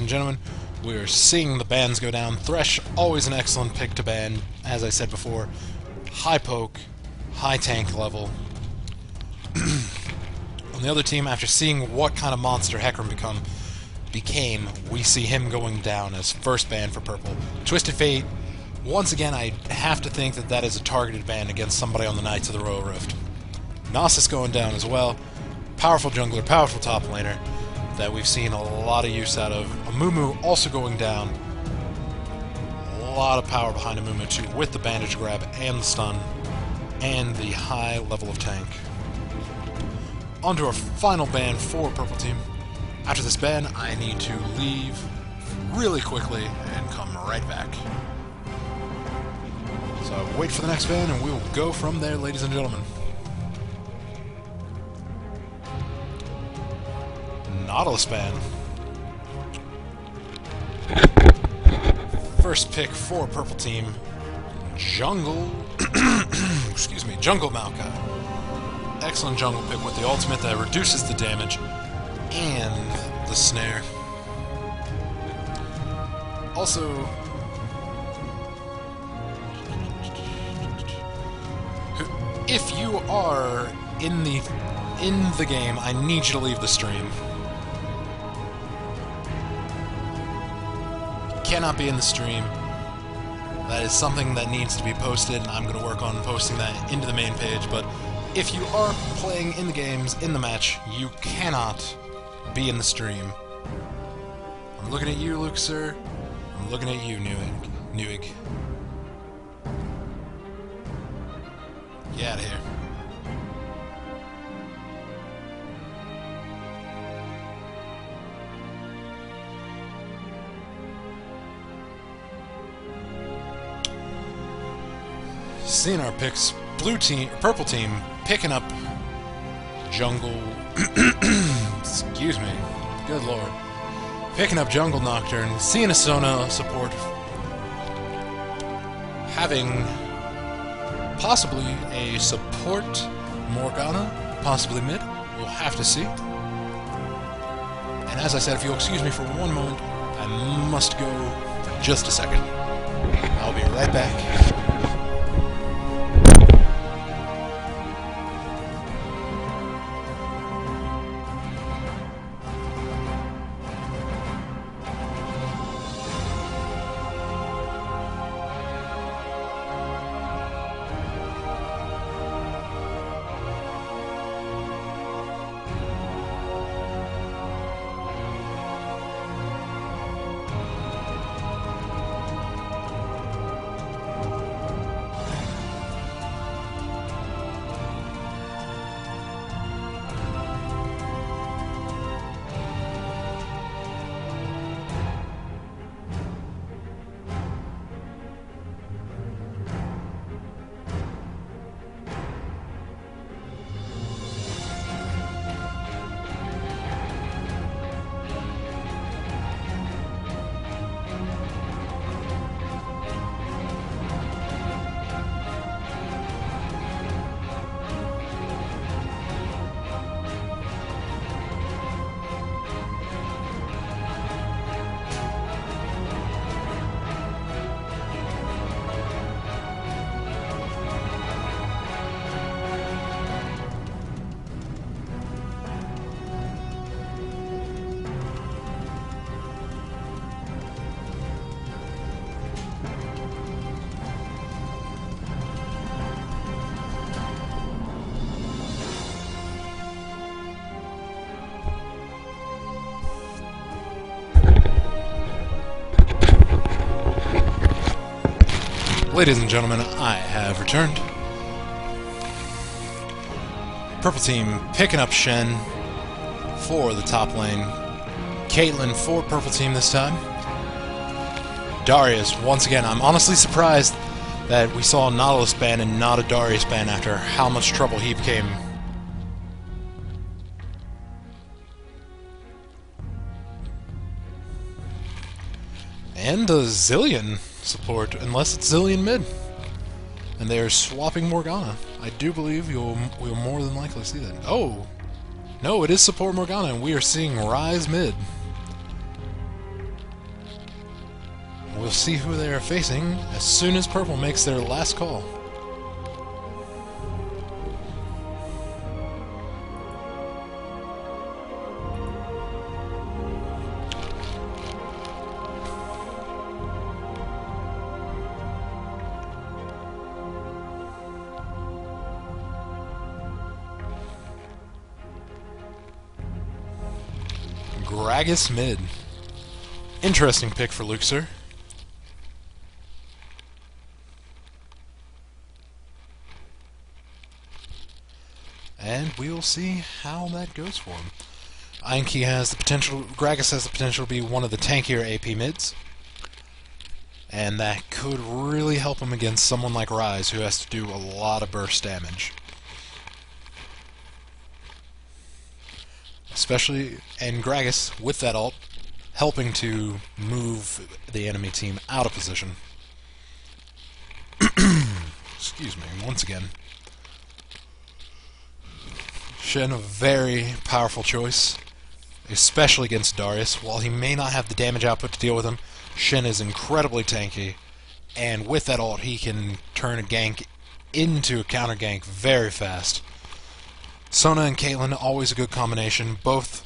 and gentlemen, we're seeing the bans go down. Thresh, always an excellent pick to ban, as I said before. High poke, high tank level. On the other team, after seeing what kind of monster Hecarim became, we see him going down as first ban for purple. Twisted Fate, once again, I have to think that that is a targeted ban against somebody on the Knights of the Royal Rift. Nasus going down as well. Powerful jungler, powerful top laner that we've seen a lot of use out of. Amumu also going down. A lot of power behind Amumu too, with the bandage grab and the stun and the high level of tank. On to our final ban for purple team. After this ban, I need to leave really quickly and come right back. So wait for the next ban and we will go from there, ladies and gentlemen. Nautilus ban. First pick for purple team, Jungle excuse me, Jungle Maokai. Excellent jungle pick with the ultimate that reduces the damage and the snare. Also, if you are in the game, I need you to leave the stream. Cannot be in the stream. That is something that needs to be posted, and I'm going to work on posting that into the main page, but if you are playing in the games, in the match, you cannot be in the stream. I'm looking at you, Luke, sir. I'm looking at you, Newig. Get out of here. Seeing our picks, purple team picking up Jungle. Excuse me. Good lord. Picking up Jungle Nocturne. Seeing a Sona support. Having possibly a support Morgana, possibly mid. We'll have to see. And as I said, if you'll excuse me for one moment, I must go for just a second. I'll be right back. Ladies and gentlemen, I have returned. Purple team picking up Shen for the top lane. Caitlyn for purple team this time. Darius, once again, I'm honestly surprised that we saw a Nautilus ban and not a Darius ban after how much trouble he became. And a Zilean support, unless it's Zilean mid. And they are swapping Morgana. I do believe we'll more than likely see that. Oh! No, it is support Morgana, and we are seeing Ryze mid. we'll see who they are facing as soon as Purple makes their last call. Gragas mid. Interesting pick for Luxor. And we will see how that goes for him. Einke has the potential, Gragas has the potential to be one of the tankier AP mids. And that could really help him against someone like Ryze, who has to do a lot of burst damage. Especially, and Gragas, with that ult, helping to move the enemy team out of position. Excuse me, once again. Shen, a very powerful choice, especially against Darius. While he may not have the damage output to deal with him, Shen is incredibly tanky, and with that ult, he can turn a gank into a counter gank very fast. Sona and Caitlyn, always a good combination, both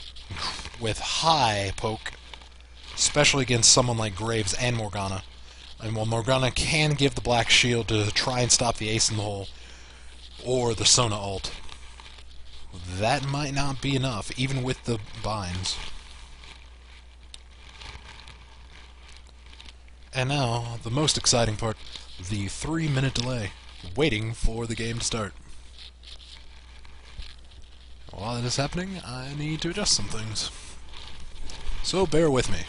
with high poke, especially against someone like Graves and Morgana. And while Morgana can give the black shield to try and stop the ace in the hole, or the Sona ult, that might not be enough, even with the binds. And now, the most exciting part, the 3-minute delay, waiting for the game to start. While that is happening, I need to adjust some things. So bear with me.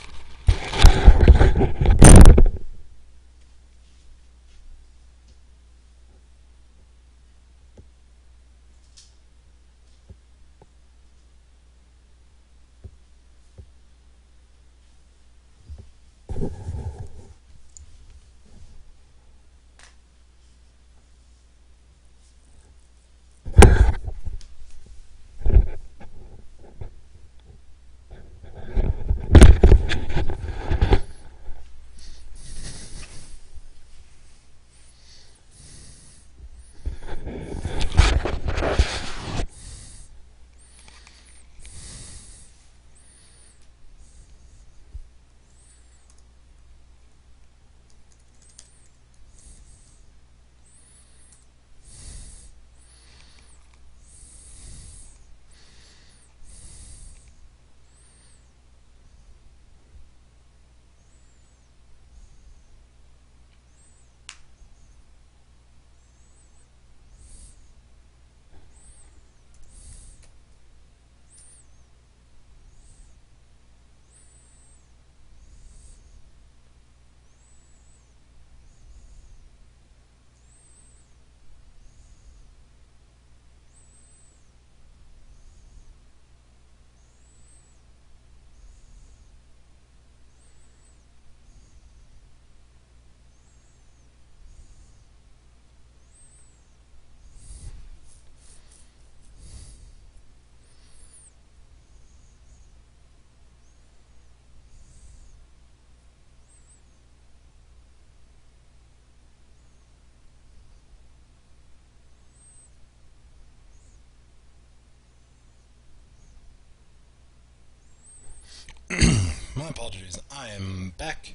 My apologies, I am back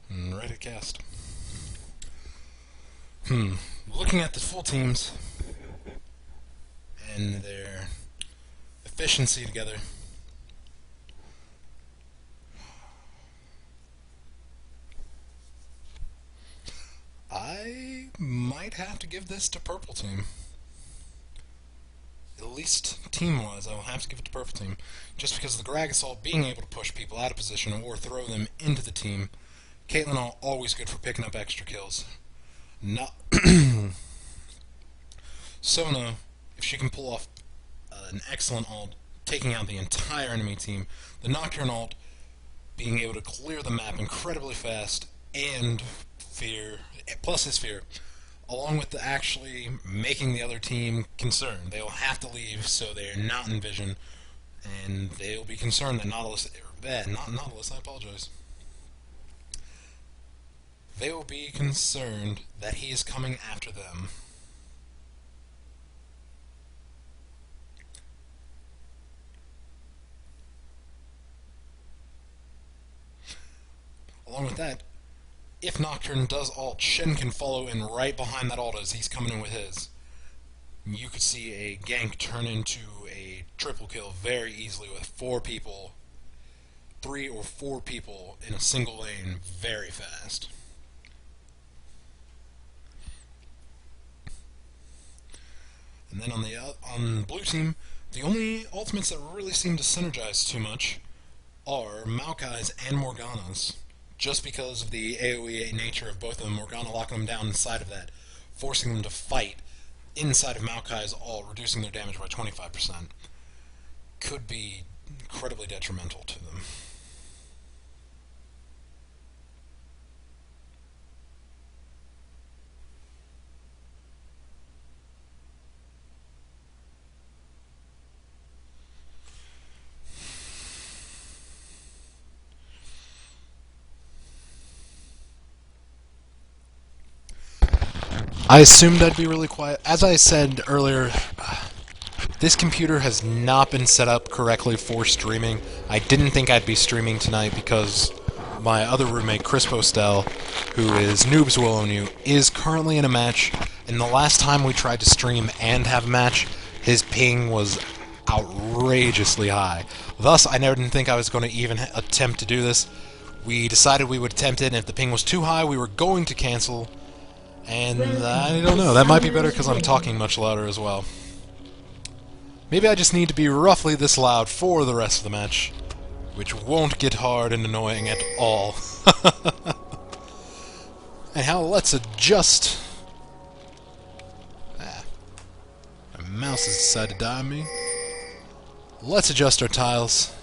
and ready to cast. Looking at the full teams and their efficiency together, I might have to give this to Purple Team. At least team-wise, I will have to give it to Purple Team. Just because of the Gragas ult being able to push people out of position or throw them into the team. Caitlyn ult always good for picking up extra kills. Not Sona, if she can pull off an excellent ult, taking out the entire enemy team. The Nocturne ult being able to clear the map incredibly fast, and Fear, plus his Fear, along with the actually making the other team concerned. They will have to leave so they are not in vision, and they will be concerned that Nautilus, I apologize. they will be concerned that he is coming after them. Along with that, if Nocturne does ult, Shen can follow in right behind that ult as he's coming in with his. You could see a gank turn into a triple kill very easily with 4 people, 3 or 4 people in a single lane very fast. And then on blue team, the only ultimates that really seem to synergize too much are Maokai's and Morgana's, just because of the AoE nature of both of them. Morgana locking them down inside of that, forcing them to fight inside of Maokai's ult, reducing their damage by 25%, could be incredibly detrimental to them. I assumed I'd be really quiet. As I said earlier, this computer has not been set up correctly for streaming. I didn't think I'd be streaming tonight because my other roommate, Chris Postel, who is Noobs Will Own You, is currently in a match, and the last time we tried to stream and have a match, his ping was outrageously high. Thus, I never didn't think I was going to even attempt to do this. We decided we would attempt it, and if the ping was too high, we were going to cancel. And I don't know, that might be better because I'm talking much louder as well. Maybe I just need to be roughly this loud for the rest of the match, which won't get hard and annoying at all. Anyhow, let's adjust. My mouse has decided to die on me. Let's adjust our tiles.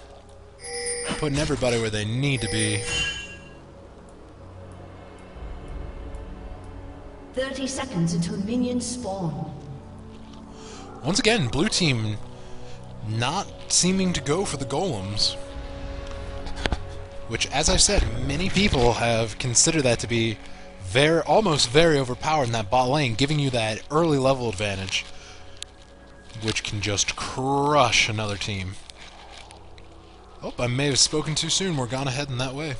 Putting everybody where they need to be. 30 seconds until minions spawn. Once again, blue team not seeming to go for the golems. Which, as I've said, many people have considered that to be almost very overpowered in that bot lane, giving you that early level advantage, which can just crush another team. Oh, I may have spoken too soon. Morgana heading that way.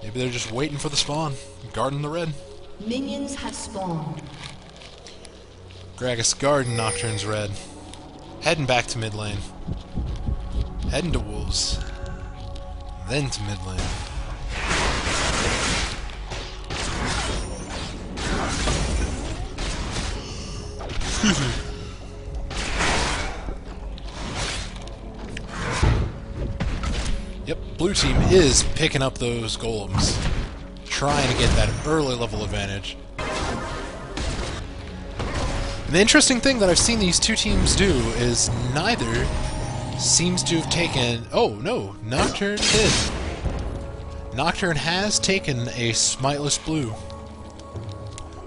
Maybe they're just waiting for the spawn, guarding the red. Minions have spawned. Gragas guarding Nocturne's red. Heading back to mid lane. Heading to wolves. Then to mid lane. Excuse me. Yep, blue team is picking up those golems, trying to get that early level advantage. And the interesting thing that I've seen these two teams do is neither seems to have taken... Oh, no, Nocturne did. Nocturne has taken a Smiteless Blue,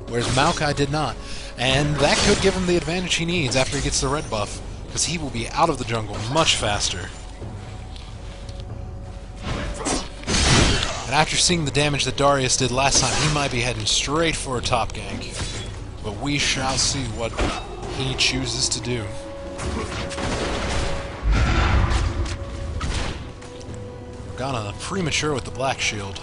whereas Maokai did not. And that could give him the advantage he needs after he gets the red buff, because he will be out of the jungle much faster. And after seeing the damage that Darius did last time, he might be heading straight for a top gank. But we shall see what he chooses to do. Morgana premature with the black shield.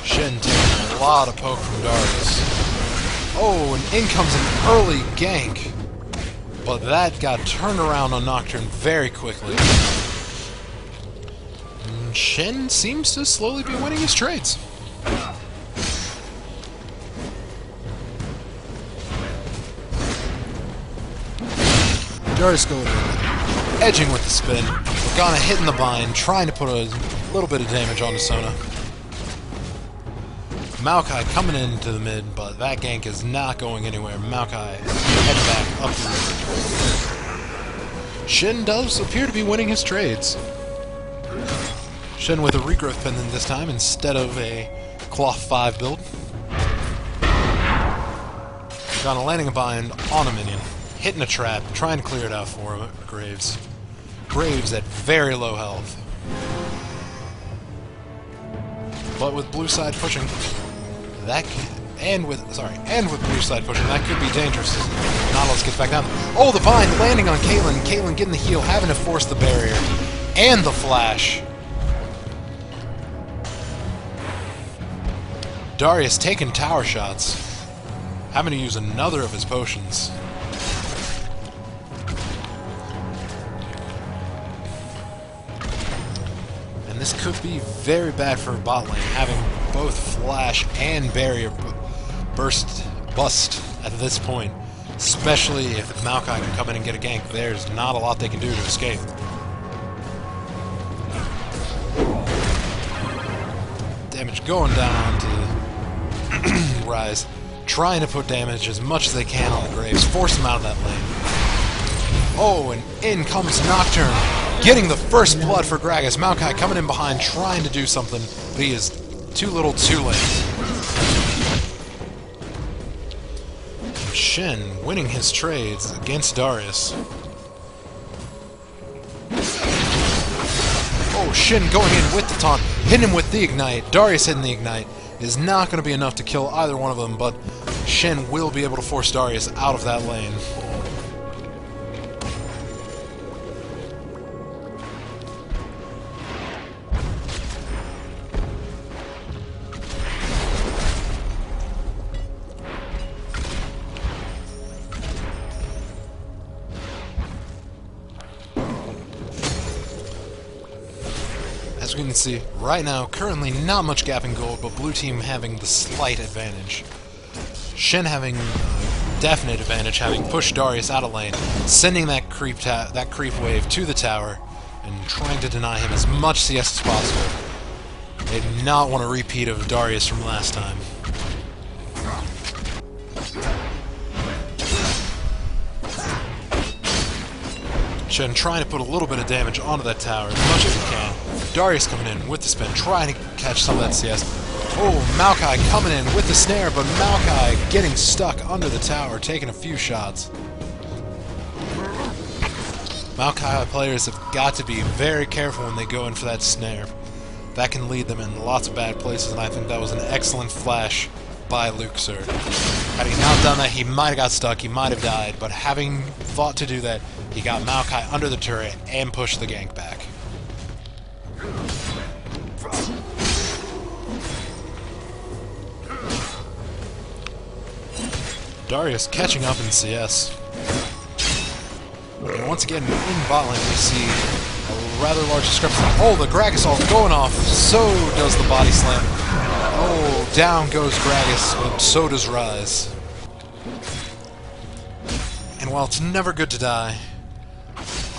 Shen taking a lot of poke from Darius. Oh, and in comes an early gank. But that got turned around on Nocturne very quickly. And Shen seems to slowly be winning his trades. Darius going edging with the spin. Morgana hitting the bind, trying to put a little bit of damage onto Sona. Maokai coming into the mid, but that gank is not going anywhere. Maokai heading back up the river. Shen does appear to be winning his trades. Shen with a regrowth pendant this time instead of a cloth 5 build. Morgana landing a bind on a minion. hitting a trap, trying to clear it out for him, Graves. Graves at very low health. But with blue side pushing, and with blue side pushing, that could be dangerous as Nautilus gets back down. Oh, the bind landing on Caitlyn. Caitlyn getting the heal, having to force the barrier. And the flash. Darius taking tower shots. Having to use another of his potions. And this could be very bad for bot lane, having both flash and barrier bust at this point. Especially if Maokai can come in and get a gank. There's not a lot they can do to escape. Damage going down to Rise. Trying to put damage as much as they can on the Graves. Force him out of that lane. Oh, and in comes Nocturne. Getting the first blood for Gragas. Maokai coming in behind, trying to do something, but he is too little, too late. Shen winning his trades against Darius. Oh, Shen going in with the taunt, hitting him with the Ignite. Darius hitting the Ignite is not going to be enough to kill either one of them, but Shen will be able to force Darius out of that lane. As we can see, right now, currently not much gap in gold, but blue team having the slight advantage. Shen having definite advantage, having pushed Darius out of lane, sending that creep wave to the tower, and trying to deny him as much CS as possible. They do not want a repeat of Darius from last time. Shen trying to put a little bit of damage onto that tower as much as he can. Darius coming in with the spin, trying to catch some of that CS. Oh, Maokai coming in with the snare, but Maokai getting stuck under the tower, taking a few shots. Maokai players have got to be very careful when they go in for that snare. That can lead them in lots of bad places, and I think that was an excellent flash by Luxor. Had he not done that, he might have got stuck, he might have died, but having thought to do that, he got Maokai under the turret and pushed the gank back. Darius catching up in CS. And once again, in bot lane, we see a rather large discrepancy. Oh, the Gragas all going off. So does the body slam. Oh, down goes Gragas, but so does Rise. And while it's never good to die,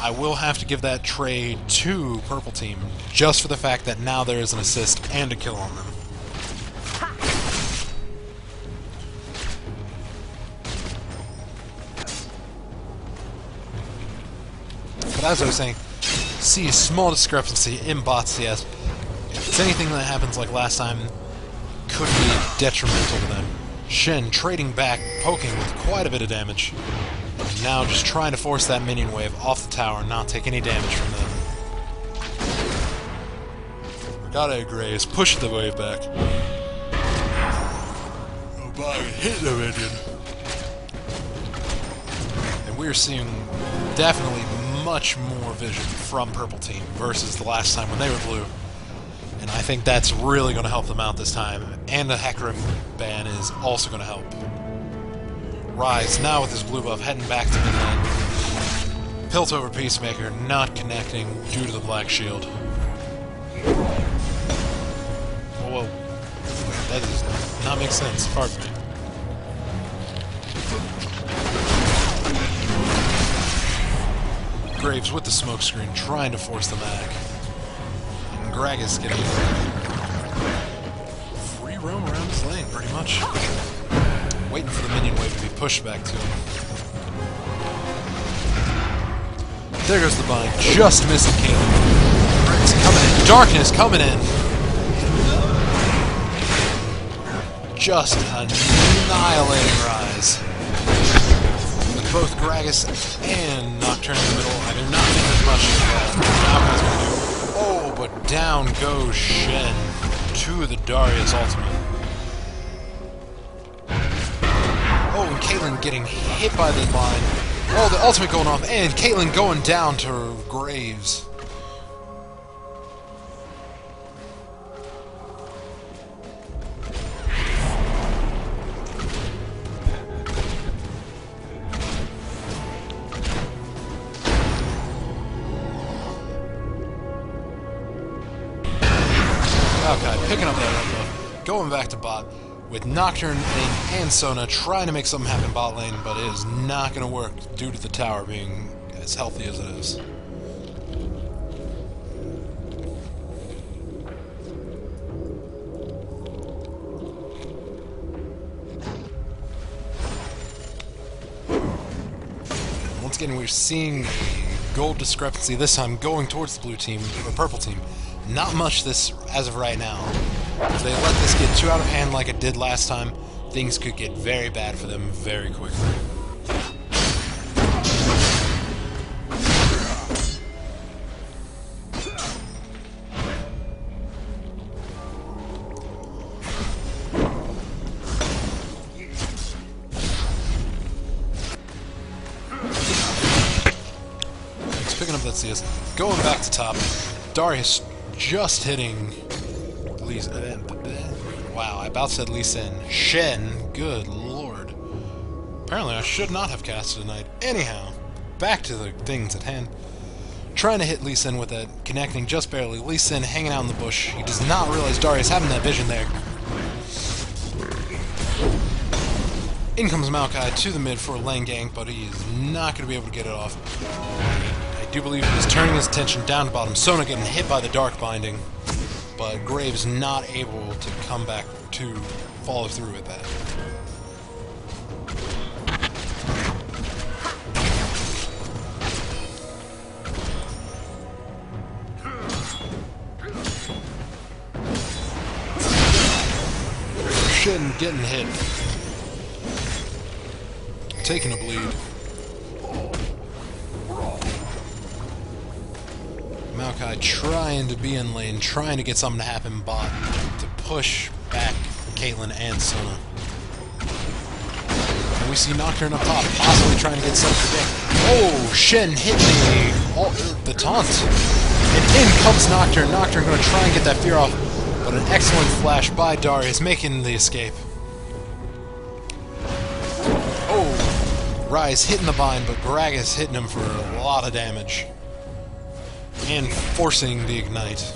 I will have to give that trade to Purple Team, just for the fact that now there is an assist and a kill on them. But as I was saying, see a small discrepancy in bot CS. If it's anything that happens like last time, could be detrimental to them. Shen trading back, poking with quite a bit of damage. And now just trying to force that minion wave off the tower and not take any damage from them. Gotta agree, is pushing the wave back. Oh boy, hit the minion. And we're seeing definitely much more vision from Purple Team versus the last time when they were blue. And I think that's really going to help them out this time. And the Hecarim ban is also going to help. Rise, now with his blue buff, heading back to mid lane. Piltover Peacemaker not connecting due to the black shield. Whoa. That does not make sense. Pardon me. Graves with the smokescreen, trying to force the mag. And Gragas getting free roam around his lane, pretty much. Waiting for the minion wave to be pushed back to him. There goes the bind, just missing Caitlyn. Briggs coming in, Darkness coming in. Just annihilating Rise. both Gragas and Nocturne in the middle. I do not think there's much Malkai's going to do. Oh, but down goes Shen to the Darius ultimate. Oh, and Caitlyn getting hit by the line. Oh, the ultimate going off, and Caitlyn going down to Graves. Okay, picking up that red buff, going back to bot, with Nocturne and Sona trying to make something happen bot lane, but it is not going to work due to the tower being as healthy as it is. Once again, we're seeing a gold discrepancy, this time going towards the blue team, or purple team. Not much this as of right now. If they let this get too out of hand like it did last time, things could get very bad for them very quickly. He's picking up that CS. Going back to top. Darius just hitting Lee Sin. Wow, I about said Lee Sin. Shen, good lord. Apparently I should not have casted tonight. Anyhow, back to the things at hand. Trying to hit Lee Sin with that, connecting just barely. Lee Sin hanging out in the bush. He does not realize Darius having that vision there. In comes Maokai to the mid for a lane gank, but he is not going to be able to get it off. I do believe he's turning his attention down to bottom. Sona getting hit by the Dark Binding, but Graves not able to come back to follow through with that. Shen getting hit. Taking a bleed. Maokai trying to be in lane, trying to get something to happen bot to push back Caitlyn and Sona. And we see Nocturne up top, possibly trying to get something to Oh, Shen hit the taunt. And in comes Nocturne. Nocturne going to try and get that fear off, but an excellent flash by Darius, making the escape. Oh, Rise hitting the bind, but Gragas hitting him for a lot of damage. And forcing the ignite.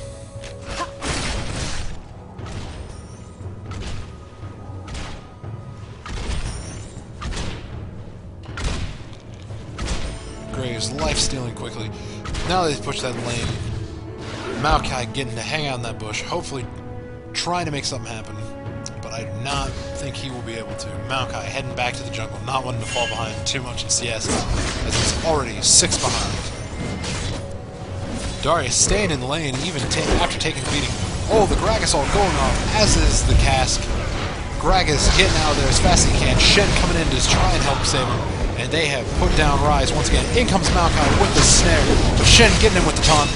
Graves life-stealing quickly. Now that they've pushed that lane, Maokai getting to hang out in that bush, hopefully trying to make something happen. But I do not think he will be able to. Maokai heading back to the jungle, not wanting to fall behind too much in CS, as he's already 6 behind. Darius staying in the lane even after taking a beating. Oh, the Gragas ult going off, as is the cask. Gragas getting out of there as fast as he can. Shen coming in to try and help save him. And they have put down Rise once again. In comes Maokai with the snare. But Shen getting in with the taunt.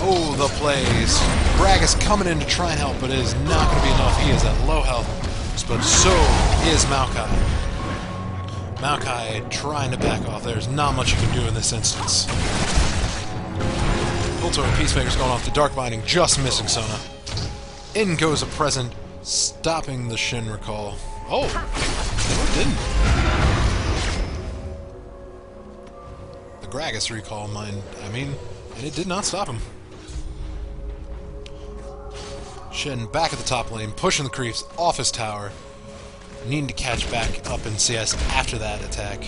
Oh, the plays. Gragas coming in to try and help, but it is not going to be enough. He is at low health. But so is Maokai. Maokai trying to back off. There's not much you can do in this instance. Ultimate Peacemaker's going off the Dark Binding, just missing Sona. In goes a present, stopping the Shen recall. Oh, it didn't. The Gragas recall, and it did not stop him. Shen back at the top lane, pushing the creeps off his tower, needing to catch back up in CS after that attack.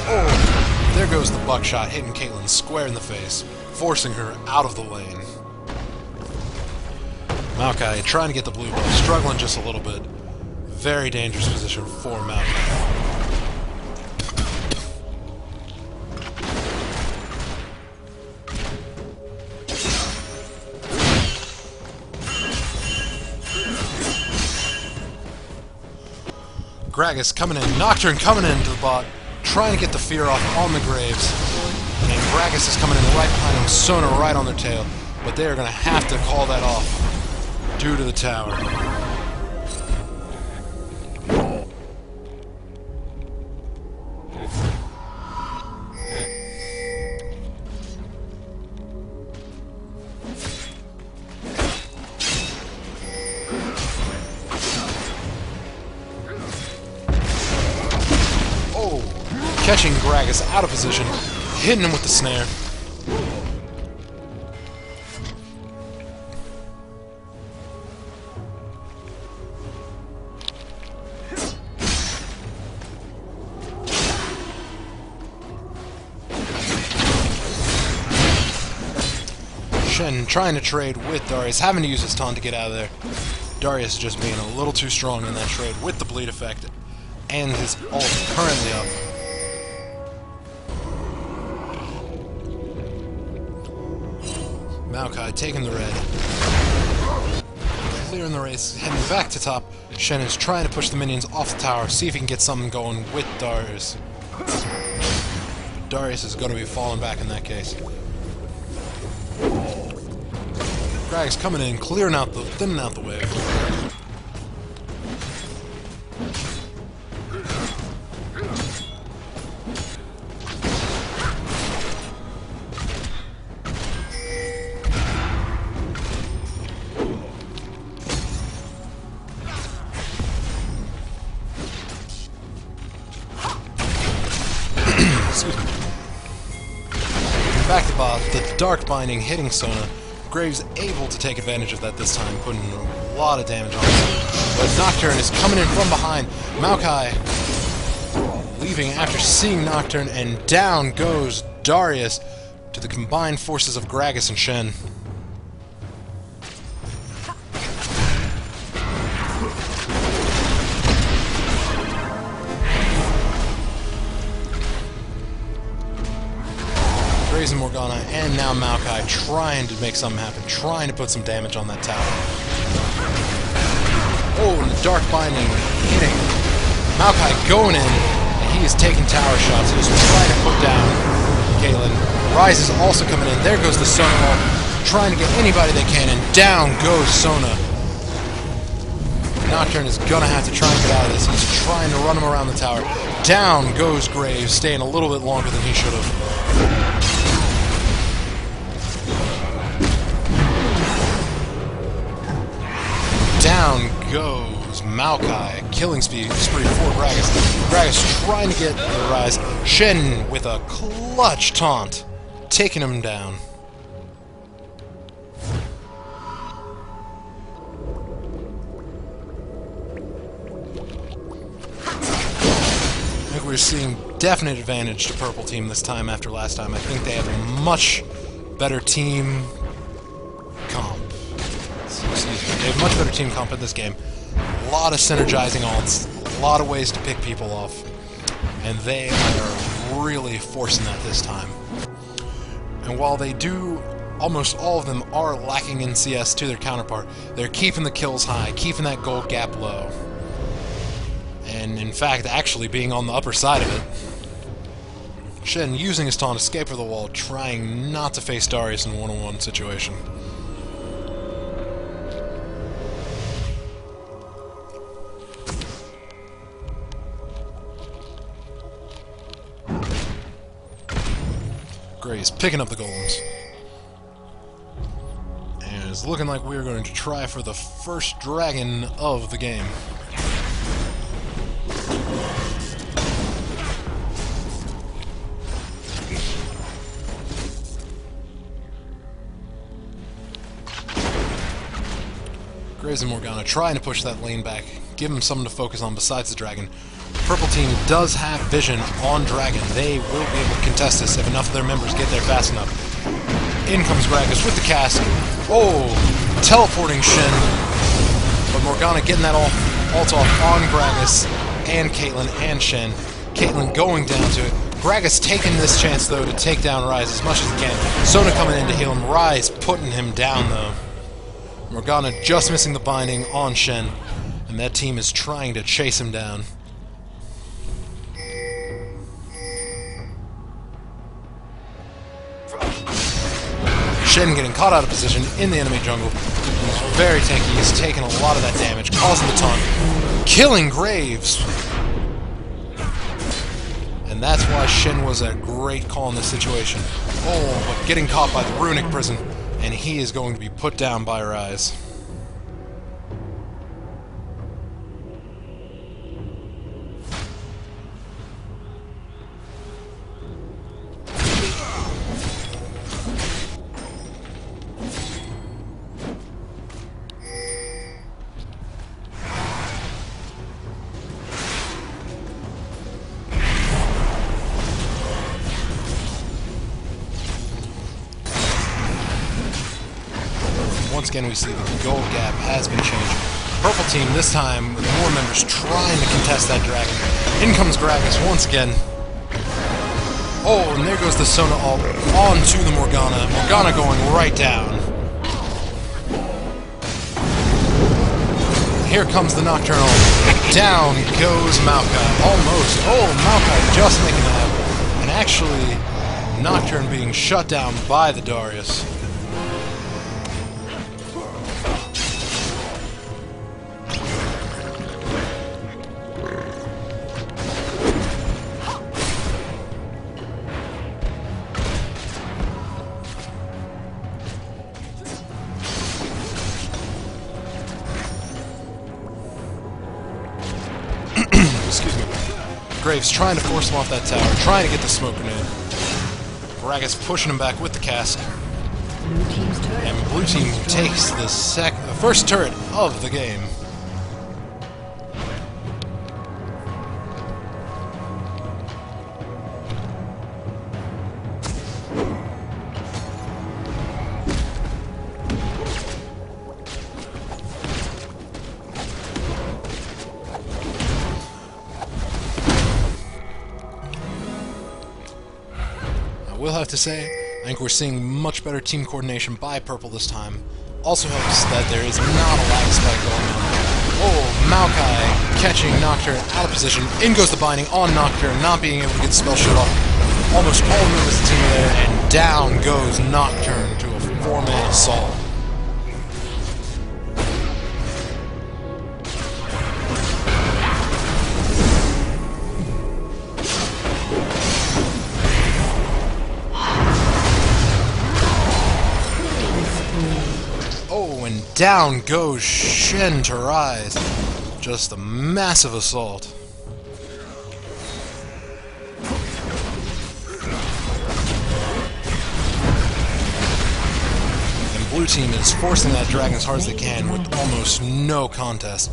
Oh, there goes the buckshot, hitting Caitlyn square in the face, forcing her out of the lane. Maokai trying to get the blue buff, struggling just a little bit. Very dangerous position for Maokai. Gragas coming in, Nocturne coming into the bot, trying to get the fear off on the Graves. And Gragas is coming in right behind him, Sona right on their tail. But they are going to have to call that off due to the tower. Catching Gragas out of position, hitting him with the snare. Shen trying to trade with Darius, having to use his taunt to get out of there. Darius just being a little too strong in that trade with the bleed effect and his ult currently up. Maokai taking the red. Clearing the race, heading back to top. Shen is trying to push the minions off the tower, see if he can get something going with Darius. Darius is going to be falling back in that case. Gragas coming in, clearing out thinning out the wave. Back to bot, the Dark Binding hitting Sona. Graves able to take advantage of that this time, putting a lot of damage on him. But Nocturne is coming in from behind. Maokai leaving after seeing Nocturne, and down goes Darius to the combined forces of Gragas and Shen. Graves and Morgana, and now Maokai trying to make something happen, trying to put some damage on that tower. Oh, and the Dark Binding hitting. Maokai going in, and he is taking tower shots. He is trying to put down Caitlyn. Ryze is also coming in. There goes the Sona ult, trying to get anybody they can, and down goes Sona. Nocturne is gonna have to try and get out of this. He's trying to run him around the tower. Down goes Graves, staying a little bit longer than he should have. Down goes Maokai, killing spree for Gragas. Gragas trying to get the Ryze. Shen with a clutch taunt, taking him down. I think we're seeing definite advantage to Purple Team this time after last time. I think they have a much better team comp. They have much better team comp in this game. A lot of synergizing ults, a lot of ways to pick people off, and they are really forcing that this time. And while they do, almost all of them are lacking in CS to their counterpart, they're keeping the kills high, keeping that gold gap low, and in fact actually being on the upper side of it. Shen using his taunt, escape over the wall, trying not to face Darius in a one-on-one situation. Graves picking up the golems. And it's looking like we're going to try for the first dragon of the game. Graves and Morgana trying to push that lane back, give them something to focus on besides the dragon. Purple Team does have vision on Dragon. They will be able to contest this if enough of their members get there fast enough. In comes Gragas with the cast. Oh, teleporting Shen. But Morgana getting that ult off on Gragas and Caitlyn and Shen. Caitlyn going down to it. Gragas taking this chance, though, to take down Ryze as much as he can. Sona coming in to heal him. Ryze putting him down, though. Morgana just missing the binding on Shen. And that team is trying to chase him down. Shen getting caught out of position in the enemy jungle. He's very tanky. He's taking a lot of that damage, causing the taunt, killing Graves. And that's why Shen was a great call in this situation. Oh, but getting caught by the Runic Prison, and he is going to be put down by Ryze. Once again, we see the gold gap has been changed. Purple team, this time, with more members trying to contest that dragon. In comes Gragas once again. Oh, and there goes the Sona ult onto the Morgana. Morgana going right down. Here comes the Nocturnal. Down goes Maokai. Almost. Oh, Maokai just making it happen. And actually, Nocturne being shut down by the Darius. Excuse me. Graves trying to force him off that tower, trying to get the smoke grenade. Gragas pushing him back with the cask. And blue team takes the first turret of the game. I will have to say, I think we're seeing much better team coordination by Purple this time. Also helps that there is not a lag spike going on. Oh, Maokai catching Nocturne out of position. In goes the binding on Nocturne, not being able to get the spell shut off. Almost all of them is the team there, and down goes Nocturne to a 4-man assault. Oh, and down goes Shen to Ryze. Just a massive assault. And blue team is forcing that dragon as hard as they can with almost no contest.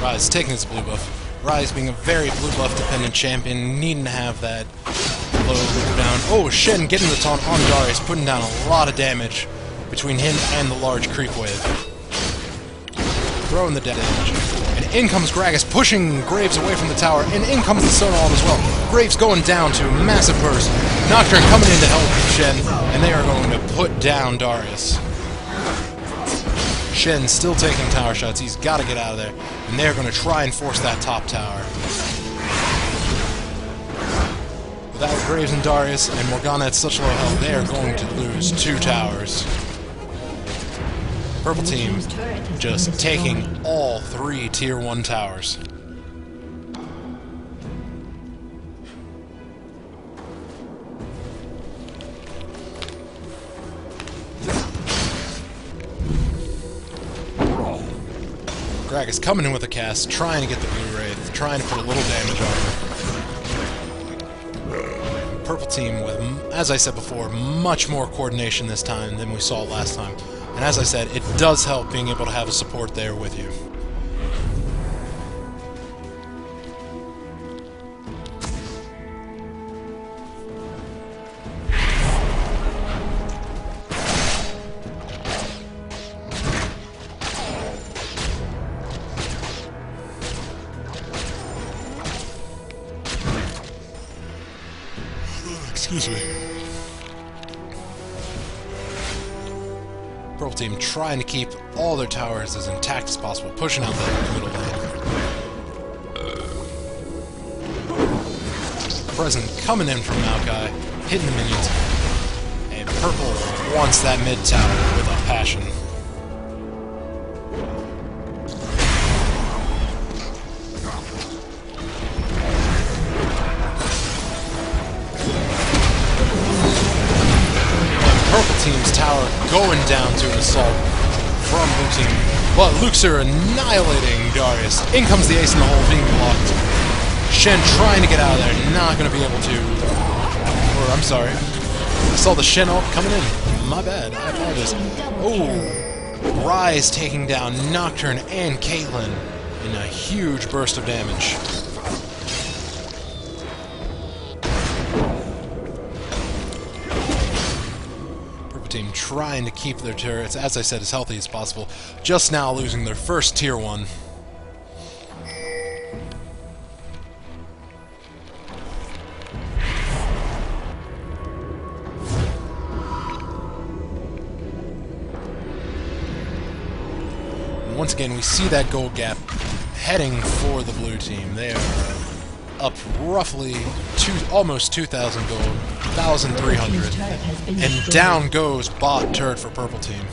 Ryze taking his blue buff. Ryze being a very blue buff dependent champion, needing to have that low down. Oh, Shen getting the taunt on Darius, putting down a lot of damage between him and the large creep wave. Throwing the damage. And in comes Gragas, pushing Graves away from the tower, and in comes the Sona ult as well. Graves going down to a massive burst. Nocturne coming in to help Shen, and they are going to put down Darius. Shen still taking tower shots. He's got to get out of there. And they're going to try and force that top tower. Without Graves and Darius and Morgana at such low health, they are going to lose 2 towers. Purple team just taking all 3 tier 1 towers. Gragas coming in with a cast, trying to get the Blue Wraith, trying to put a little damage on him. Purple team with, as I said before, much more coordination this time than we saw last time. And as I said, it does help being able to have a support there with you. Excuse me. Purple team trying to keep all their towers as intact as possible, pushing out the middle lane. Present coming in from Maokai, hitting the minions. And Purple wants that mid tower with a passion. Purple team's tower going down to an assault from Blue team, but Luxor annihilating Darius. In comes the ace in the hole, being blocked. Shen trying to get out of there, not going to be able to. Or, I'm sorry. I saw the Shen ult coming in. My bad, I apologize. Oh, Rise taking down Nocturne and Caitlyn in a huge burst of damage. Team trying to keep their turrets, as I said, as healthy as possible. Just now losing their first tier 1. And once again, we see that gold gap heading for the blue team. They are up roughly almost 2,000 gold, 1,300, and down goes bot turret for purple team.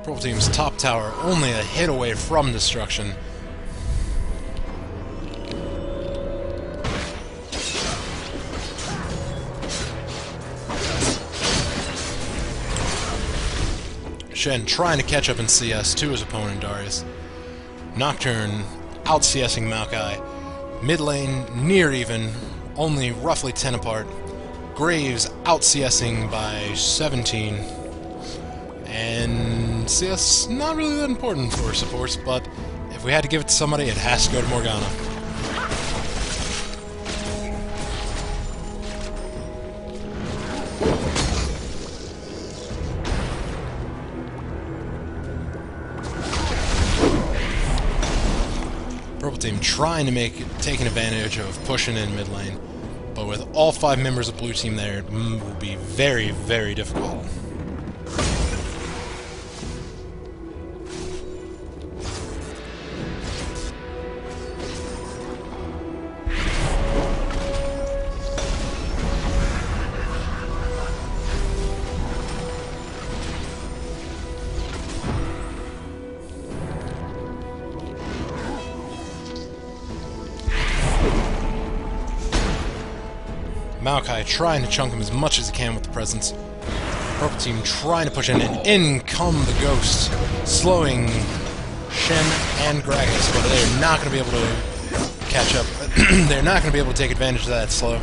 Purple team's top tower only a hit away from destruction. Shen trying to catch up in CS to his opponent Darius. Nocturne out CSing Maokai. Mid lane near even, only roughly 10 apart. Graves out CSing by 17. And CS, not really that important for supports, but if we had to give it to somebody, it has to go to Morgana. Purple team trying to taking advantage of pushing in mid lane, but with all 5 members of blue team there, it will be very, very difficult. Maokai trying to chunk him as much as he can with the presence. Purple team trying to push in, and in come the Ghost, slowing Shen and Gragas, but they're not going to be able to catch up. They're not going to be able to take advantage of that slow.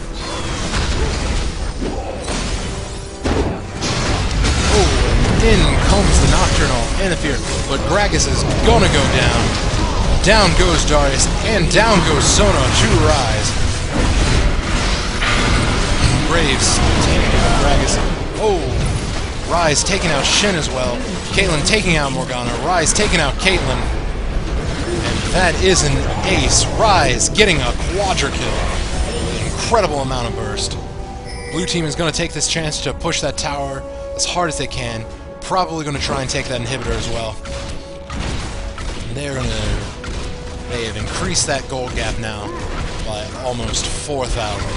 Oh, and in comes the Nocturnal and the Fear, but Gragas is going to go down. Down goes Darius, and down goes Sona to Rise. Graves taking out Gragas. Oh, Rise taking out Shen as well. Caitlyn taking out Morgana. Rise taking out Caitlyn. And that is an ace. Rise getting a quadra kill. Incredible amount of burst. Blue team is going to take this chance to push that tower as hard as they can. Probably going to try and take that inhibitor as well. They have increased that gold gap now by almost 4,000.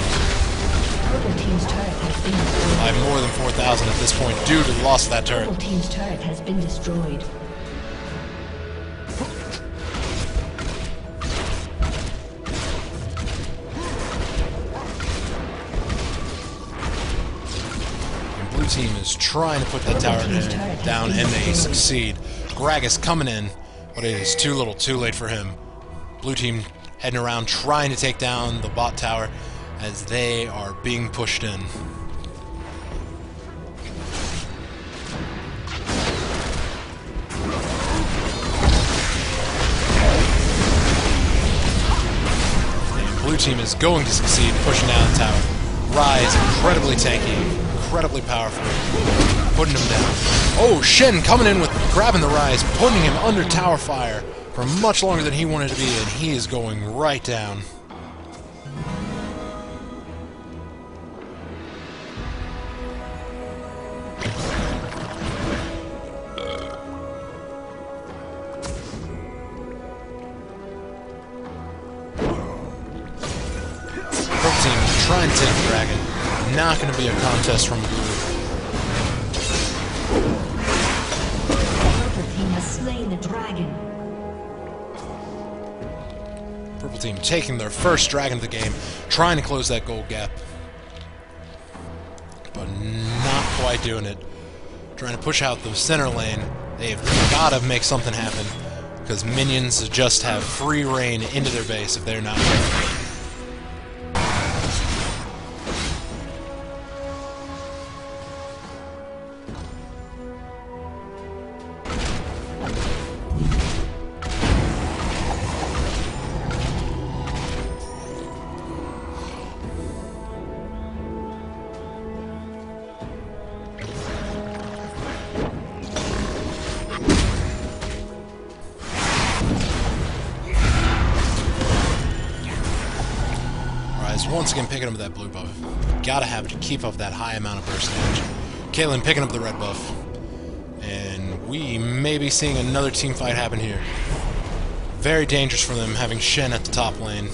Purple team's turret has been destroyed. By more than 4,000 at this point due to the loss of that turret. Purple team's turret has been destroyed. Blue team is trying to put that tower down, and they succeed. Gragas coming in, but it is too little, too late for him. Blue team heading around trying to take down the bot tower as they are being pushed in. And blue team is going to succeed pushing down the tower. Rise, incredibly tanky, incredibly powerful, putting him down. Oh, Shen coming in with grabbing the Rise, putting him under tower fire for much longer than he wanted to be, and he is going right down. Purple team trying to take the dragon. Not going to be a contest from blue. Purple team has slain the dragon. Purple team taking their first dragon of the game, trying to close that gold gap. But not quite doing it. Trying to push out the center lane. They've got to make something happen, because minions just have free reign into their base if they're not careful. Once again picking up that blue buff. Gotta have to keep up that high amount of burst damage. Caitlyn picking up the red buff. And we may be seeing another team fight happen here. Very dangerous for them having Shen at the top lane.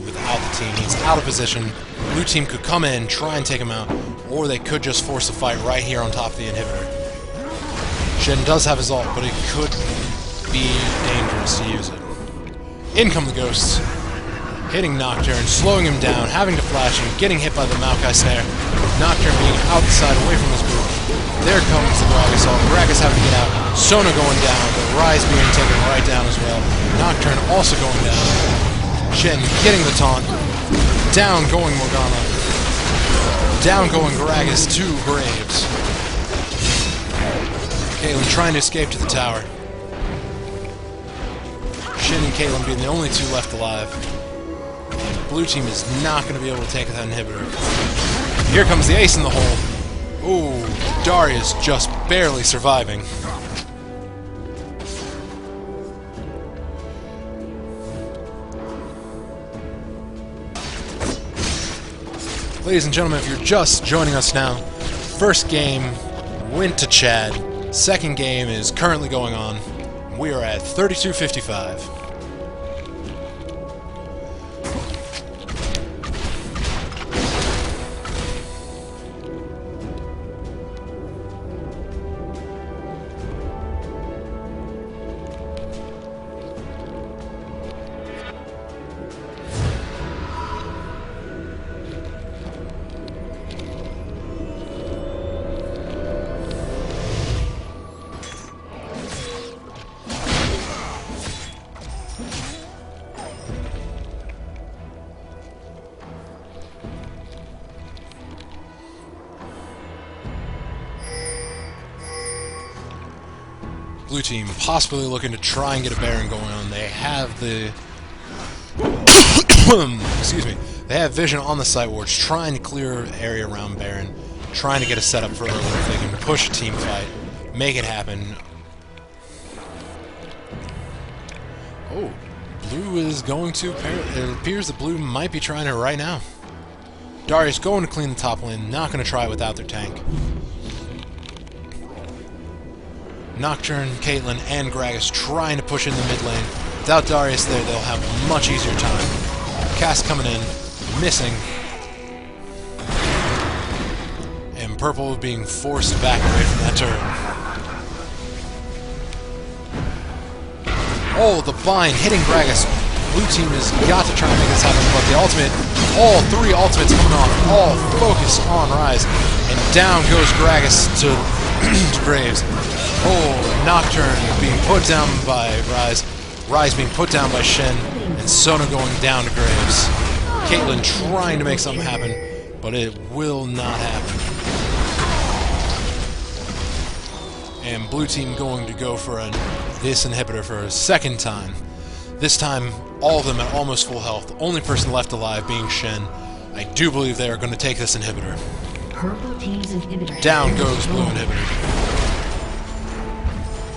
Without the team, he's out of position. Blue team could come in, try and take him out, or they could just force a fight right here on top of the inhibitor. Shen does have his ult, but it could be dangerous to use it. In come the ghosts. Hitting Nocturne, slowing him down, having to flash him, getting hit by the Maokai Snare. Nocturne being outside, away from his group. There comes the Gragas ult. Gragas having to get out. Sona going down, the Rise being taken right down as well. Nocturne also going down. Shen getting the taunt. Down going Morgana. Down going Gragas to Graves. Caitlyn trying to escape to the tower. Shen and Caitlyn being the only two left alive. Blue team is not going to be able to take that inhibitor. Here comes the ace in the hole. Ooh, Darius just barely surviving. Ladies and gentlemen, if you're just joining us now, first game went to Chad. Second game is currently going on. We are at 32-55. Blue team possibly looking to try and get a Baron going on. They have the... excuse me. They have vision on the site wards, trying to clear area around Baron, trying to get a setup for early if they can push a team fight, make it happen. Oh, blue is going to... It appears that blue might be trying it right now. Darius going to clean the top lane, not going to try it without their tank. Nocturne, Caitlyn, and Gragas trying to push in the mid lane. Without Darius there, they'll have a much easier time. Cass coming in, missing. And Purple being forced back away from that turret. Oh, the bind hitting Gragas. Blue team has got to try and make this happen, but the ultimate, all three ultimates coming off, all focused on Ryze. And down goes Gragas to, to Graves. Oh, Nocturne being put down by Ryze. Ryze being put down by Shen. And Sona going down to Graves. Caitlyn trying to make something happen, but it will not happen. And blue team going to go for this inhibitor for a second time. This time, all of them at almost full health. The only person left alive being Shen. I do believe they are going to take this inhibitor. Purple team's inhibitor. Down goes blue inhibitor.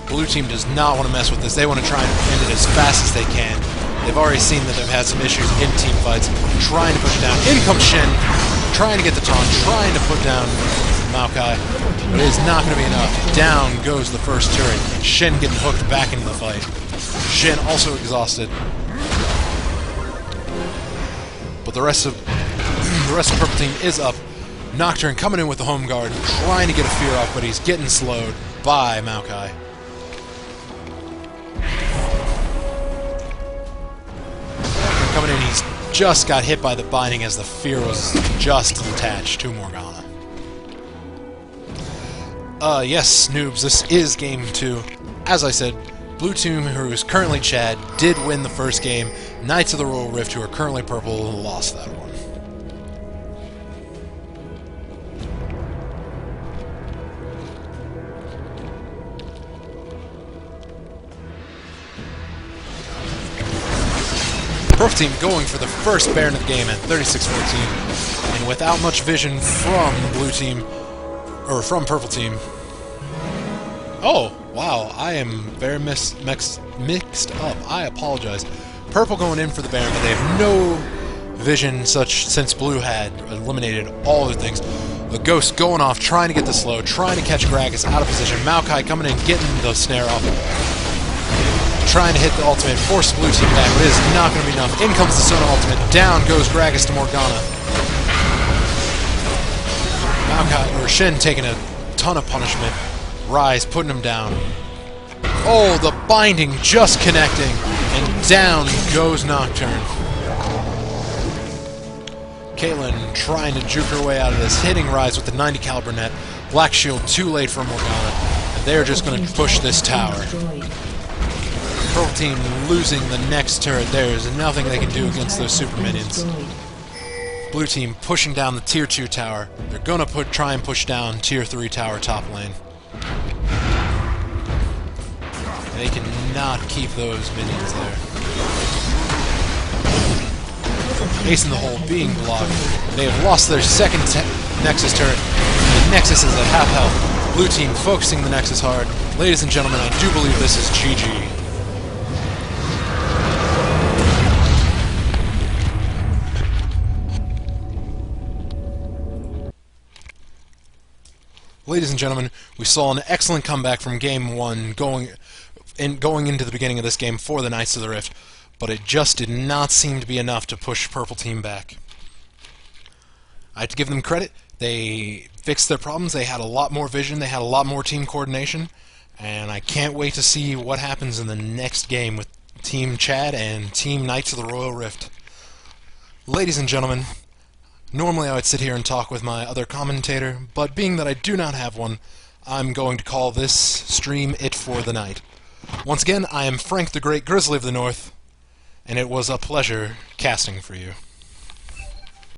Blue team does not want to mess with this. They want to try and end it as fast as they can. They've already seen that they've had some issues in team fights. Trying to push it down. In comes Shen. Trying to get the taunt. Trying to put down Maokai. But it is not going to be enough. Down goes the first turret. And Shen getting hooked back into the fight. Shen also exhausted. But the rest of Purple team is up. Nocturne coming in with the home guard. Trying to get a fear off, but he's getting slowed by Maokai. Coming in, he's just got hit by the binding as the fear was just attached to Morgana. Yes, noobs, this is game 2. As I said, blue team, who is currently Chad, did win the first game. Knights of the Royal Rift, who are currently purple, lost that one. Purple team going for the first Baron of the game at 36-14, and without much vision from blue team, or from purple team. Oh, wow, I am very mixed up. I apologize. Purple going in for the Baron, but they have no vision since blue had eliminated all the things. The Ghost going off, trying to get the slow, trying to catch Gragas out of position. Maokai coming in, getting the snare off. Trying to hit the ultimate, force blue team back, but it is not going to be enough. In comes the Sona ultimate, down goes Gragas to Morgana. Maokai, or Shen taking a ton of punishment. Ryze putting him down. Oh, the binding just connecting, and down goes Nocturne. Caitlyn trying to juke her way out of this, hitting Ryze with the 90 caliber net. Black Shield too late for Morgana, and they're just going to push this tower. Purple team losing the next turret. There's nothing they can do against those super minions. Blue team pushing down the tier 2 tower. They're gonna try and push down tier 3 tower top lane. They cannot keep those minions there. Ace in the hole being blocked. They have lost their second Nexus turret. The Nexus is at half health. Blue team focusing the Nexus hard. Ladies and gentlemen, I do believe this is GG. Ladies and gentlemen, we saw an excellent comeback from Game 1 going into the beginning of this game for the Knights of the Rift, but it just did not seem to be enough to push Purple Team back. I have to give them credit. They fixed their problems. They had a lot more vision. They had a lot more team coordination, and I can't wait to see what happens in the next game with Team Chad and Team Knights of the Royal Rift. Ladies and gentlemen, normally I would sit here and talk with my other commentator, but being that I do not have one, I'm going to call this stream it for the night. Once again, I am Frank the Great Grizzly of the North, and it was a pleasure casting for you.